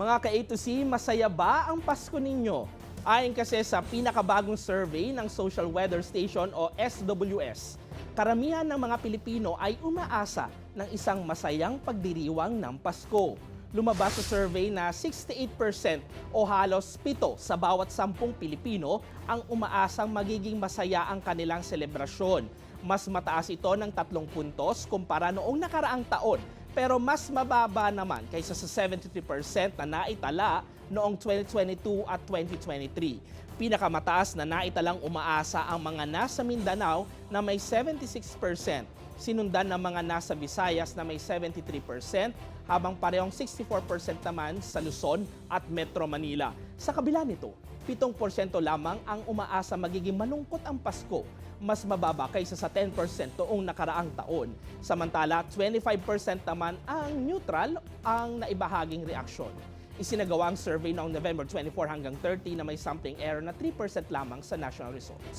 Mga ka-A to C, masaya ba ang Pasko ninyo? Ayon kasi sa pinakabagong survey ng Social Weather Station o SWS, karamihan ng mga Pilipino ay umaasa ng isang masayang pagdiriwang ng Pasko. Lumabas sa survey na 68% o halos 7 sa bawat 10 Pilipino ang umaasang magiging masaya ang kanilang selebrasyon. Mas mataas ito ng 3 puntos kumpara noong nakaraang taon, pero mas mababa naman kaysa sa 73% na naitala noong 2022 at 2023. Pinakamataas na naitalang umaasa ang mga nasa Mindanao na may 76%, sinundan ng mga nasa Visayas na may 73%, habang parehong 64% naman sa Luzon at Metro Manila. Sa kabila nito, 7% lamang ang umaasa magiging malungkot ang Pasko, mas mababa kaysa sa 10% noong nakaraang taon. Samantala, 25% naman ang neutral ang naibahaging reaksyon. Isinagawa ang survey noong November 24 hanggang 30 na may sampling error na 3% lamang sa national results.